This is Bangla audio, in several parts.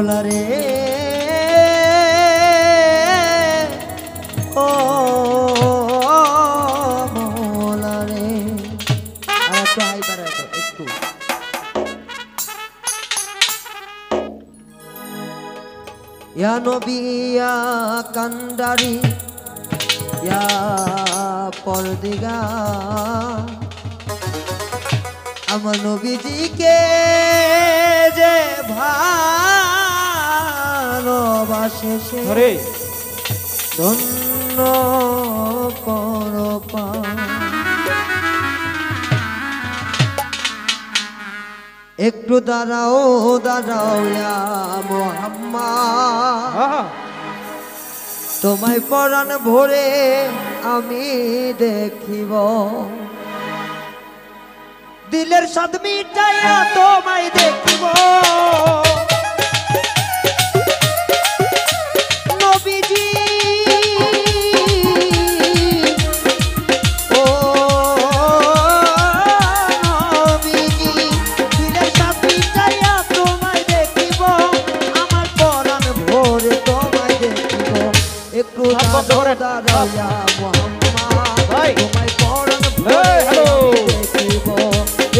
মৌলা রে ও মৌলা রে আর একটু হাই বাড়াতে একটু ইয়া নবী ইয়া কান্ডারি ইয়া পরদিগার আমার নবীজিকে যে ভালোবাসে সে ধন্য পরপা একটু দাঁড়াও দাঁড়াও ইয়া মুহাম্মদ তোমায় পরাণ ভরে আমি দেখিব দিলের স্বাদ মিটাইয়া তোমায় দেখিব নবীজি ও নবীজি দিলের স্বাদ মিটাইয়া তোমায় দেখিব আমার পরাণ ভরে তোমায় দেখিব একটু দাঁড়াও ইয়া মুহাম্মদ তোমায় পরাণ ভরে দেখিব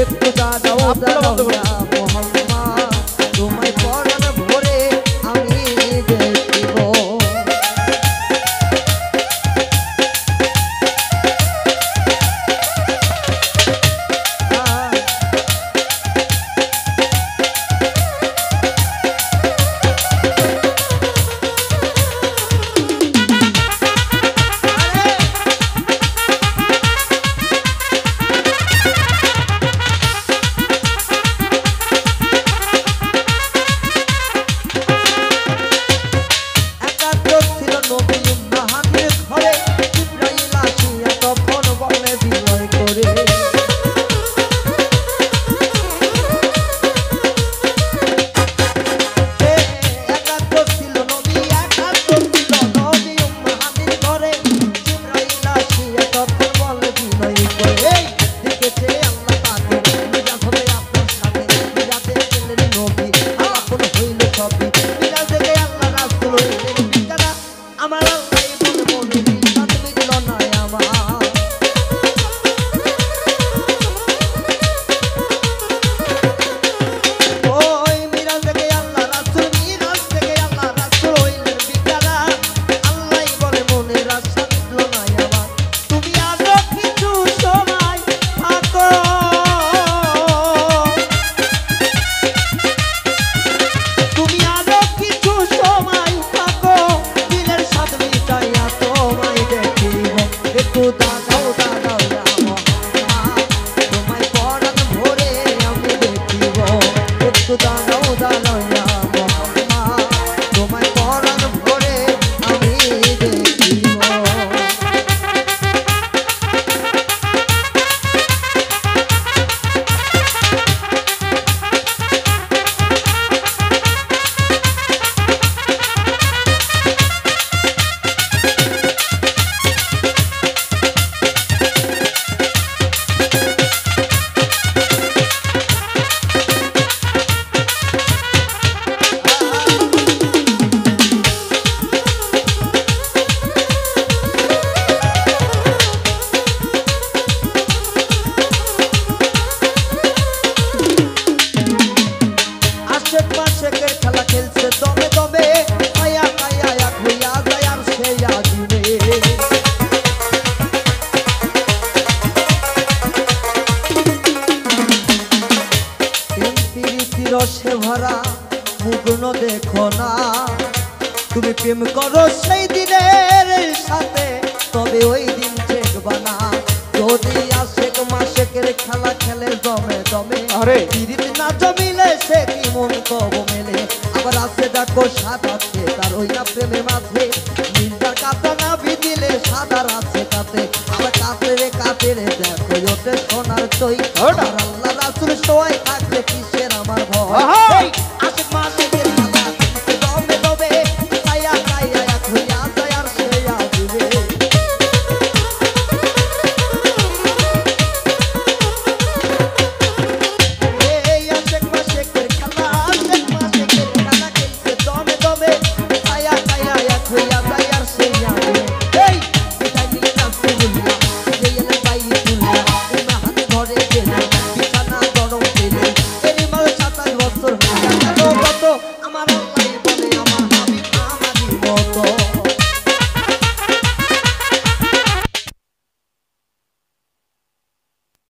একটু দাঁড়াও দাঁড়াও ইয়া মুহাম্মদ তোমায় পরাণ ভরে আমি দেখিব রসে ভরা মুগ্ন দেখো না তুমি প্রেম করো সেই দিনের সাথে তবে ওই দিন দেখবা না যদি আশেক মাসেকের খেলা খেলে দমে দমে পিরিত না জমিলে সে কি মন কব মেলে আবার আছে দেখো সাদাতে তার ওই না প্রেমের মাঝে নীলটার কাটা না বিদিলে সাদার আছে কাতে আবার কাতে রে দেখো ওতে সোনার চই আল্লাহ রাসূল সবাই থাকলে কিসের আমার ভয়